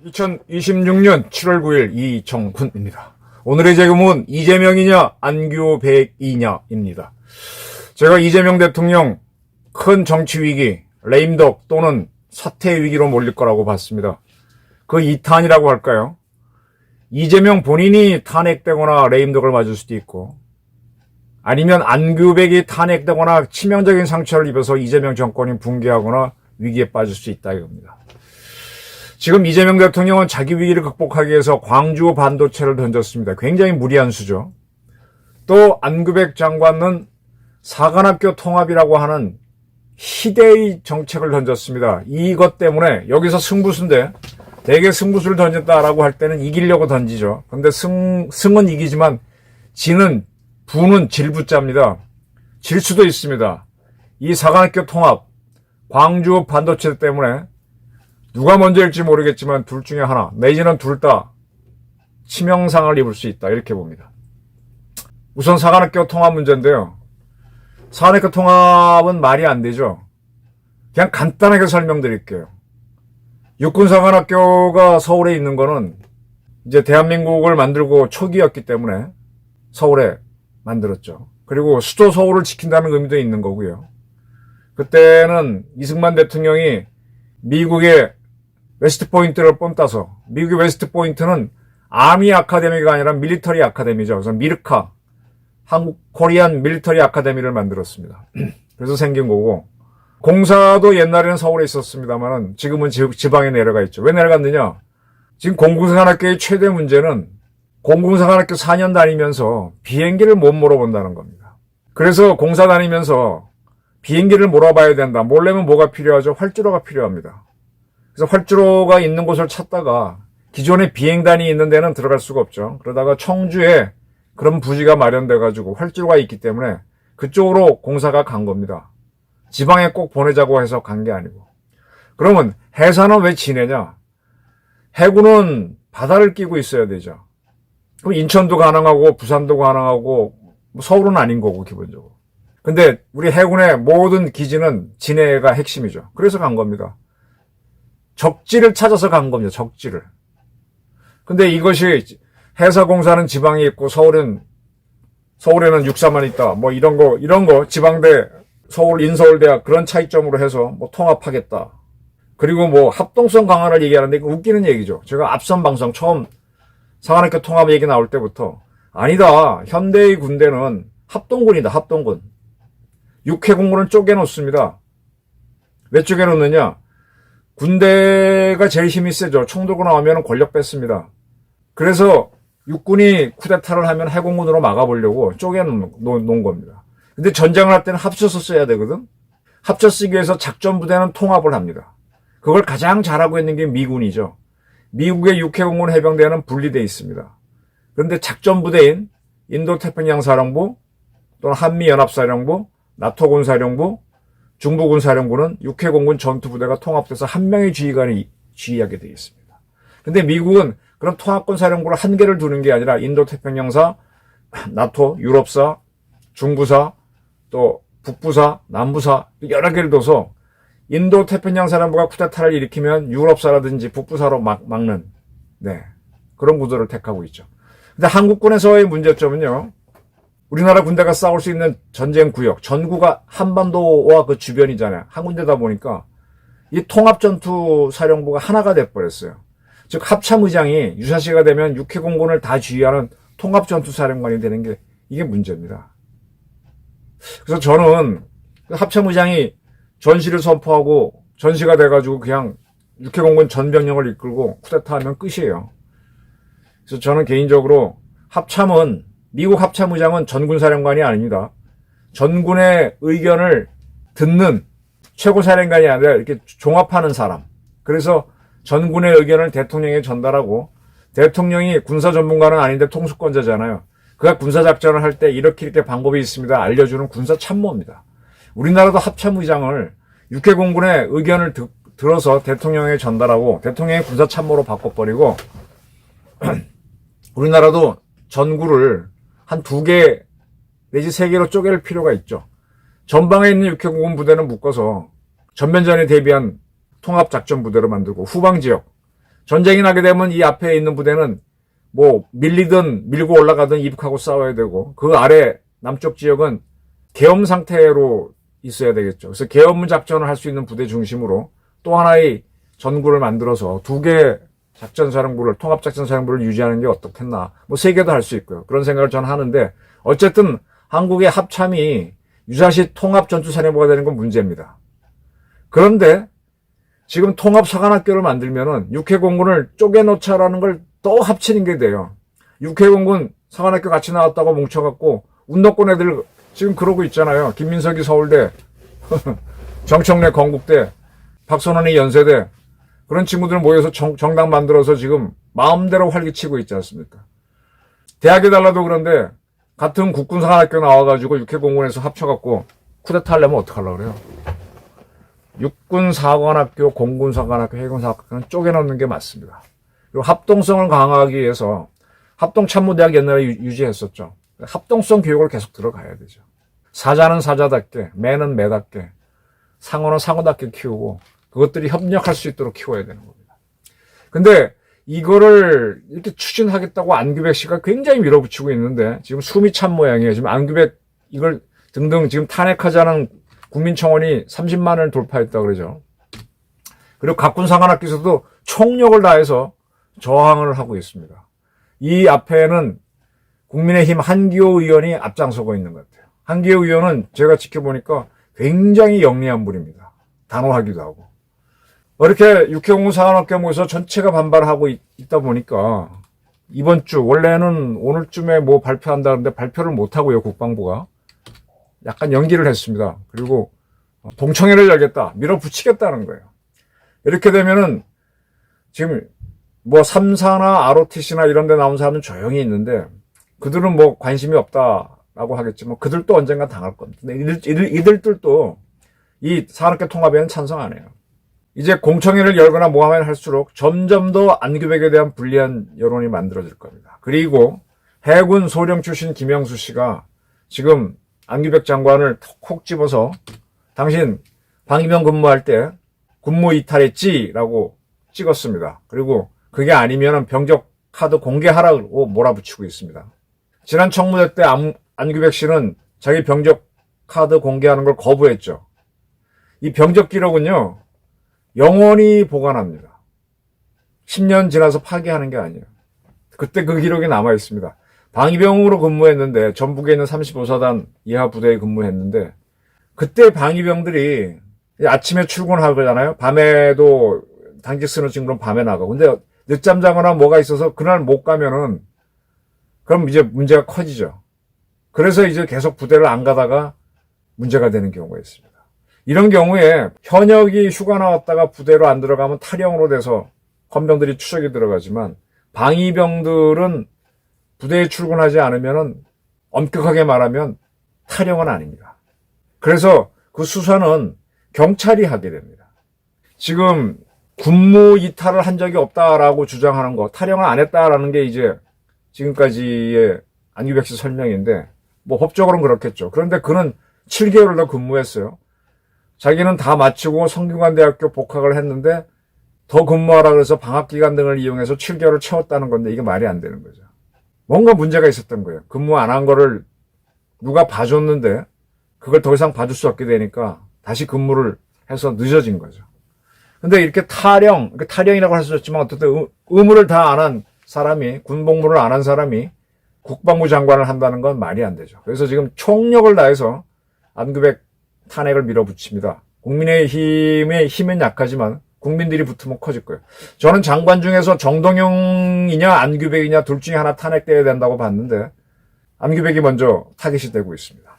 (2026년 7월 9일) 이정훈입니다. 오늘의 제목은 이재명이냐 안규백이냐입니다. 제가 이재명 대통령 큰 정치 위기, 레임덕 또는 사퇴 위기로 몰릴 거라고 봤습니다. 그 2탄이라고 할까요? 이재명 본인이 탄핵되거나 레임덕을 맞을 수도 있고, 아니면 안규백이 탄핵되거나 치명적인 상처를 입어서 이재명 정권이 붕괴하거나 위기에 빠질 수 있다 이겁니다. 지금 이재명 대통령은 자기 위기를 극복하기 위해서 광주 반도체를 던졌습니다. 굉장히 무리한 수죠. 또 안규백 장관은 사관학교 통합이라고 하는 희대의 정책을 던졌습니다. 이것 때문에 여기서 승부수인데, 대개 승부수를 던졌다라고 할 때는 이기려고 던지죠. 근데 승은 이기지만 부는 질부자입니다. 질 수도 있습니다. 이 사관학교 통합, 광주 반도체 때문에 누가 먼저일지 모르겠지만 둘 중에 하나, 내지는 둘 다 치명상을 입을 수 있다, 이렇게 봅니다. 우선 사관학교 통합 문제인데요. 사관학교 통합은 말이 안 되죠. 그냥 간단하게 설명드릴게요. 육군사관학교가 서울에 있는 거는 이제 대한민국을 만들고 초기였기 때문에 서울에 만들었죠. 그리고 수도 서울을 지킨다는 의미도 있는 거고요. 그때는 이승만 대통령이 미국의 웨스트포인트를 뽐따서, 미국의 웨스트포인트는 아미 아카데미가 아니라 밀리터리 아카데미죠. 그래서 미르카, 한국 코리안 밀리터리 아카데미를 만들었습니다. 그래서 생긴 거고, 공사도 옛날에는 서울에 있었습니다만 지금은 지방에 내려가 있죠. 왜 내려갔느냐? 지금 공군사관학교의 최대 문제는 공군사관학교 4년 다니면서 비행기를 못 몰아본다는 겁니다. 그래서 공사 다니면서 비행기를 몰아봐야 된다. 몰려면 뭐가 필요하죠? 활주로가 필요합니다. 그래서 활주로가 있는 곳을 찾다가 기존에 비행단이 있는 데는 들어갈 수가 없죠. 그러다가 청주에 그런 부지가 마련돼가지고 활주로가 있기 때문에 그쪽으로 공사가 간 겁니다. 지방에 꼭 보내자고 해서 간 게 아니고. 그러면 해사는 왜 지내냐? 해군은 바다를 끼고 있어야 되죠. 그럼 인천도 가능하고 부산도 가능하고 서울은 아닌 거고 기본적으로. 근데 우리 해군의 모든 기지는 진해가 핵심이죠. 그래서 간 겁니다. 적지를 찾아서 간 겁니다. 적지를. 근데 이것이 해사공사는 지방에 있고 서울에는 육사만 있다. 뭐 이런 거 지방대 서울 인서울대학 그런 차이점으로 해서 뭐 통합하겠다. 그리고 뭐 합동성 강화를 얘기하는데 이거 웃기는 얘기죠. 제가 앞선 방송 처음 사관학교 통합 얘기 나올 때부터 아니다. 현대의 군대는 합동군이다. 합동군. 육해공군은 쪼개놓습니다. 왜 쪼개놓느냐? 군대가 제일 힘이 세죠. 총 들고 나오면 권력 뺐습니다. 그래서 육군이 쿠데타를 하면 해공군으로 막아보려고 쪼개놓은 겁니다. 근데 전쟁을 할 때는 합쳐서 써야 되거든. 합쳐 쓰기 위해서 작전부대는 통합을 합니다. 그걸 가장 잘하고 있는 게 미군이죠. 미국의 육해공군 해병대는 분리되어 있습니다. 그런데 작전부대인 인도태평양사령부 또는 한미연합사령부, 나토군사령부, 중부군사령부는 육해공군 전투부대가 통합돼서 한 명의 지휘관이 지휘하게 되어 있습니다. 근데 미국은 그런 통합군 사령부를 한 개를 두는 게 아니라 인도태평양사, 나토, 유럽사, 중부사, 또 북부사, 남부사 여러 개를 둬서 인도태평양사령부가 쿠데타를 일으키면 유럽사라든지 북부사로 막는 그런 구도를 택하고 있죠. 근데 한국군에서의 문제점은요. 우리나라 군대가 싸울 수 있는 전쟁 구역, 전구가 한반도와 그 주변이잖아요. 한 군데다 보니까 이 통합전투사령부가 하나가 돼버렸어요. 즉 합참의장이 유사시가 되면 육해공군을 다 지휘하는 통합전투사령관이 되는 게 이게 문제입니다. 그래서 저는 합참의장이 전시를 선포하고 전시가 돼가지고 그냥 육해공군 전병력을 이끌고 쿠데타하면 끝이에요. 그래서 저는 개인적으로 미국 합참의장은 전군사령관이 아닙니다. 전군의 의견을 듣는 최고사령관이 아니라 이렇게 종합하는 사람. 그래서 전군의 의견을 대통령에 전달하고, 대통령이 군사전문가는 아닌데 통수권자잖아요. 그가 군사작전을 할 때 이렇게 방법이 있습니다. 알려주는 군사참모입니다. 우리나라도 합참의장을 육해공군의 의견을 들어서 대통령에 전달하고 대통령의 군사참모로 바꿔버리고 우리나라도 전구를 한 2개 내지 3개로 쪼갤 필요가 있죠. 전방에 있는 육해공군 부대는 묶어서 전면전에 대비한 통합작전부대로 만들고, 후방지역, 전쟁이 나게 되면 이 앞에 있는 부대는 뭐 밀리든 밀고 올라가든 이북하고 싸워야 되고, 그 아래 남쪽 지역은 계엄 상태로 있어야 되겠죠. 그래서 계엄 작전을 할 수 있는 부대 중심으로 또 하나의 전구를 만들어서 2개 작전사령부를, 통합작전사령부를 유지하는 게 어떻겠나. 뭐 3개도 할 수 있고요. 그런 생각을 저는 하는데, 어쨌든 한국의 합참이 유사시 통합전투사령부가 되는 건 문제입니다. 그런데 지금 통합사관학교를 만들면은 육해공군을 쪼개놓자라는 걸 또 합치는 게 돼요. 육해공군 사관학교 같이 나왔다고 뭉쳐갖고 운동권 애들 지금 그러고 있잖아요. 김민석이 서울대, 정청래 건국대, 박선원이 연세대, 그런 친구들 모여서 정당 만들어서 지금 마음대로 활기치고 있지 않습니까? 대학에 달라도 그런데 같은 국군사관학교 나와가지고 육해공군에서 합쳐갖고 쿠데타 하려면 어떡하려고 그래요? 육군사관학교, 공군사관학교, 해군사관학교는 쪼개놓는 게 맞습니다. 그리고 합동성을 강화하기 위해서 합동참모대학 옛날에 유지했었죠. 합동성 교육을 계속 들어가야 되죠. 사자는 사자답게, 매는 매답게, 상어는 상어답게 키우고, 그것들이 협력할 수 있도록 키워야 되는 겁니다. 근데 이거를 이렇게 추진하겠다고 안규백 씨가 굉장히 밀어붙이고 있는데, 지금 숨이 찬 모양이에요. 지금 안규백 이걸 등등 지금 탄핵하자는 국민청원이 30만을 돌파했다고 그러죠. 그리고 각군사관학교에서도 총력을 다해서 저항을 하고 있습니다. 이 앞에는 국민의힘 한기호 의원이 앞장서고 있는 것 같아요. 한기호 의원은 제가 지켜보니까 굉장히 영리한 분입니다. 단호하기도 하고. 이렇게 육해공군 사관학교 모여서 전체가 반발하고 있다 보니까 이번 주, 원래는 오늘쯤에 뭐 발표한다는데 발표를 못하고요, 국방부가. 약간 연기를 했습니다. 그리고 동청회를 열겠다, 밀어붙이겠다는 거예요. 이렇게 되면은 지금 뭐 3사나 ROTC나 이런 데 나온 사람은 조용히 있는데, 그들은 뭐 관심이 없다라고 하겠지만 그들도 언젠가 당할 겁니다. 근데 이들도 이 산업계 통합에는 찬성 안 해요. 이제 공청회를 열거나 뭐 하면 할수록 점점 더 안규백에 대한 불리한 여론이 만들어질 겁니다. 그리고 해군 소령 출신 김영수 씨가 지금 안규백 장관을 콕 집어서 당신 방위병 근무할 때 군무 이탈했지라고 찍었습니다. 그리고 그게 아니면 병적 카드 공개하라고 몰아붙이고 있습니다. 지난 청문회 때 안규백 씨는 자기 병적 카드 공개하는 걸 거부했죠. 이 병적 기록은요, 영원히 보관합니다. 10년 지나서 파기하는 게 아니에요. 그때 그 기록이 남아 있습니다. 방위병으로 근무했는데, 전북에 있는 35사단 이하 부대에 근무했는데, 그때 방위병들이 아침에 출근하잖아요. 밤에도 당직 쓰는 친구는 밤에 나가고. 근데 늦잠 자거나 뭐가 있어서 그날 못 가면은, 그럼 이제 문제가 커지죠. 그래서 이제 계속 부대를 안 가다가 문제가 되는 경우가 있습니다. 이런 경우에 현역이 휴가 나왔다가 부대로 안 들어가면 탈영으로 돼서 헌병들이 추적이 들어가지만, 방위병들은 부대에 출근하지 않으면은 엄격하게 말하면 탈영은 아닙니다. 그래서 그 수사는 경찰이 하게 됩니다. 지금 군무 이탈을 한 적이 없다라고 주장하는 거, 탈영을 안 했다라는 게 이제 지금까지의 안규백 씨 설명인데, 뭐 법적으로는 그렇겠죠. 그런데 그는 7개월을 더 근무했어요. 자기는 다 마치고 성균관대학교 복학을 했는데 더 근무하라 그래서 방학기간 등을 이용해서 7개월을 채웠다는 건데, 이게 말이 안 되는 거죠. 뭔가 문제가 있었던 거예요. 근무 안 한 거를 누가 봐줬는데 그걸 더 이상 봐줄 수 없게 되니까 다시 근무를 해서 늦어진 거죠. 근데 이렇게 탈영이라고 할 수 있지만 어쨌든 의무를 다 안 한 사람이, 군복무를 안 한 사람이 국방부 장관을 한다는 건 말이 안 되죠. 그래서 지금 총력을 다해서 안규백 탄핵을 밀어붙입니다. 국민의힘의 힘은 약하지만 국민들이 붙으면 커질 거예요. 저는 장관 중에서 정동영이냐 안규백이냐 둘 중에 하나 탄핵돼야 된다고 봤는데, 안규백이 먼저 타깃이 되고 있습니다.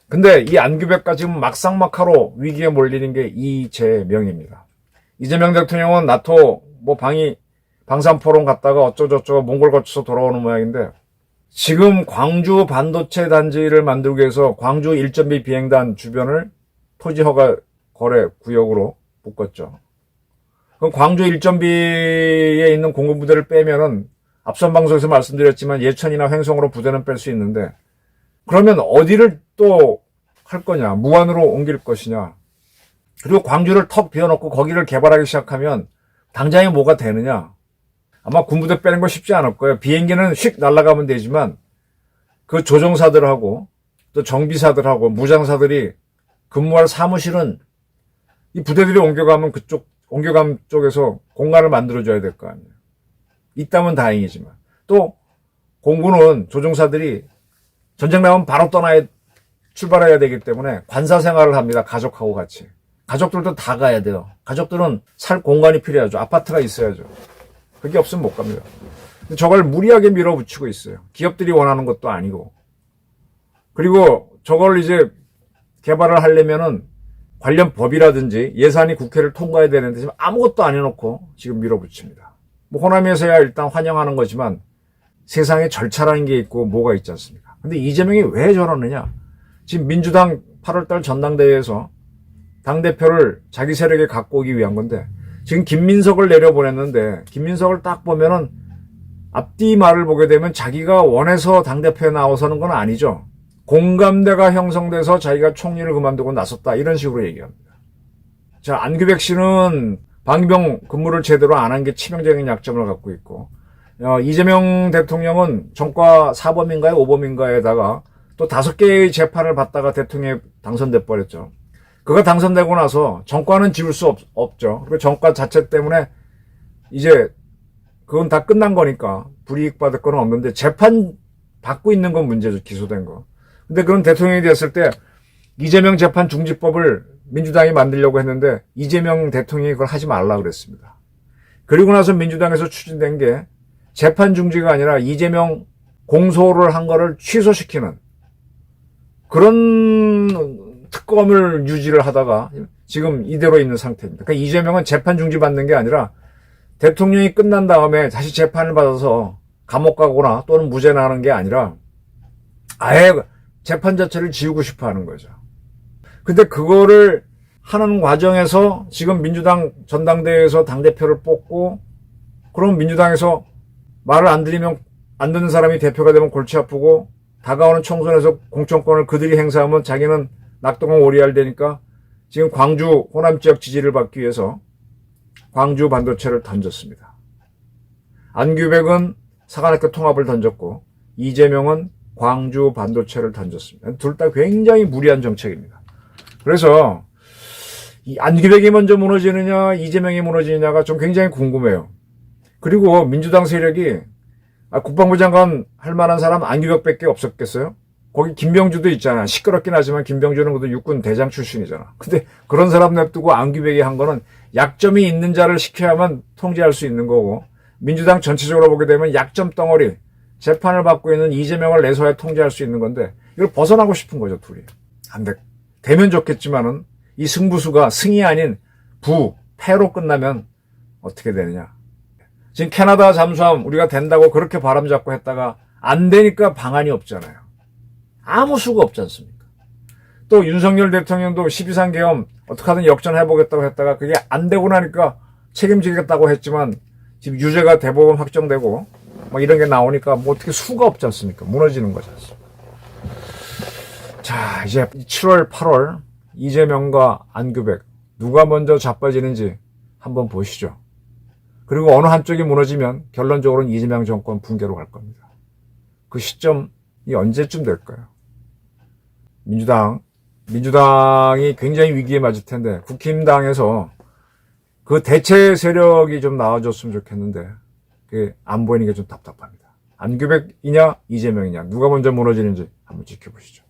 근데 이 안규백과 지금 막상막하로 위기에 몰리는 게 이재명입니다. 이재명 대통령은 나토 방산포럼 갔다가 어쩌고저쩌고 몽골 거쳐서 돌아오는 모양인데, 지금 광주 반도체 단지를 만들기 위해서 광주 1.2 비행단 주변을 토지 허가 거래 구역으로 묶었죠. 그럼 광주 1.B에 있는 공군부대를 빼면은 앞선 방송에서 말씀드렸지만 예천이나 횡성으로 부대는 뺄 수 있는데 그러면 어디를 또 할 거냐, 무안으로 옮길 것이냐, 그리고 광주를 턱 비워놓고 거기를 개발하기 시작하면 당장에 뭐가 되느냐. 아마 군부대 빼는 거 쉽지 않을 거예요. 비행기는 휙 날아가면 되지만 그 조종사들하고 또 정비사들하고 무장사들이 근무할 사무실은 이 부대들이 옮겨가면 옮겨간 쪽에서 공간을 만들어줘야 될 거 아니에요. 있다면 다행이지만. 또 공군은 조종사들이 전쟁 나면 바로 출발해야 되기 때문에 관사 생활을 합니다. 가족하고 같이. 가족들도 다 가야 돼요. 가족들은 살 공간이 필요하죠. 아파트가 있어야죠. 그게 없으면 못 갑니다. 근데 저걸 무리하게 밀어붙이고 있어요. 기업들이 원하는 것도 아니고. 그리고 저걸 이제 개발을 하려면은 관련 법이라든지 예산이 국회를 통과해야 되는데 지금 아무것도 안 해놓고 지금 밀어붙입니다. 뭐 호남에서야 일단 환영하는 거지만 세상에 절차라는 게 있고 뭐가 있지 않습니까? 근데 이재명이 왜 저러느냐? 지금 민주당 8월달 전당대회에서 당대표를 자기 세력에 갖고 오기 위한 건데 지금 김민석을 내려보냈는데 김민석을 딱 보면은 앞뒤 말을 보게 되면 자기가 원해서 당대표에 나와서는 건 아니죠. 공감대가 형성돼서 자기가 총리를 그만두고 나섰다 이런 식으로 얘기합니다. 자, 안규백 씨는 방위병 근무를 제대로 안 한 게 치명적인 약점을 갖고 있고 이재명 대통령은 전과 4범인가요? 5범인가에다가 또 5개의 재판을 받다가 대통령에 당선돼 버렸죠. 그가 당선되고 나서 정과는 지울 수 없죠. 그리고 정과 자체 때문에 이제 그건 다 끝난 거니까 불이익 받을 건 없는데 재판 받고 있는 건 문제죠. 기소된 거. 근데 그런 대통령이 됐을 때 이재명 재판 중지법을 민주당이 만들려고 했는데 이재명 대통령이 그걸 하지 말라 그랬습니다. 그리고 나서 민주당에서 추진된 게 재판 중지가 아니라 이재명 공소를 한 거를 취소시키는 그런 특검을 유지를 하다가 지금 이대로 있는 상태입니다. 그러니까 이재명은 재판 중지 받는 게 아니라 대통령이 끝난 다음에 다시 재판을 받아서 감옥 가거나 또는 무죄 나는 게 아니라 아예 재판 자체를 지우고 싶어 하는 거죠. 근데 그거를 하는 과정에서 지금 민주당 전당대회에서 당대표를 뽑고 그럼 민주당에서 말을 안 듣는 사람이 대표가 되면 골치 아프고 다가오는 총선에서 공천권을 그들이 행사하면 자기는 낙동강 오리알 되니까 지금 광주 호남 지역 지지를 받기 위해서 광주 반도체를 던졌습니다. 안규백은 사관학교 통합을 던졌고 이재명은 광주 반도체를 던졌습니다. 둘 다 굉장히 무리한 정책입니다. 그래서 이 안규백이 먼저 무너지느냐 이재명이 무너지느냐가 좀 굉장히 궁금해요. 그리고 민주당 세력이 국방부 장관 할 만한 사람 안규백밖에 없었겠어요? 거기 김병주도 있잖아. 시끄럽긴 하지만 김병주는 그래도 육군 대장 출신이잖아. 근데 그런 사람 냅두고 안규백이 한 거는 약점이 있는 자를 시켜야만 통제할 수 있는 거고 민주당 전체적으로 보게 되면 약점 덩어리 재판을 받고 있는 이재명을 내서야 통제할 수 있는 건데 이걸 벗어나고 싶은 거죠. 둘이. 안 돼. 되면 좋겠지만은 이 승부수가 승이 아닌 패로 끝나면 어떻게 되느냐. 지금 캐나다 잠수함 우리가 된다고 그렇게 바람잡고 했다가 안 되니까 방안이 없잖아요. 아무 수가 없지 않습니까? 또 윤석열 대통령도 12.3 계엄 어떻게 하든 역전해보겠다고 했다가 그게 안 되고 나니까 책임지겠다고 했지만 지금 유죄가 대법원 확정되고 막 이런 게 나오니까 뭐 어떻게 수가 없지 않습니까? 무너지는 거지 않습니까? 자, 이제 7월, 8월 이재명과 안규백 누가 먼저 자빠지는지 한번 보시죠. 그리고 어느 한쪽이 무너지면 결론적으로는 이재명 정권 붕괴로 갈 겁니다. 그 시점이 언제쯤 될까요? 민주당이 굉장히 위기에 맞을 텐데 국힘당에서 그 대체 세력이 좀 나와줬으면 좋겠는데 그게 안 보이는 게 좀 답답합니다. 안규백이냐 이재명이냐 누가 먼저 무너지는지 한번 지켜보시죠.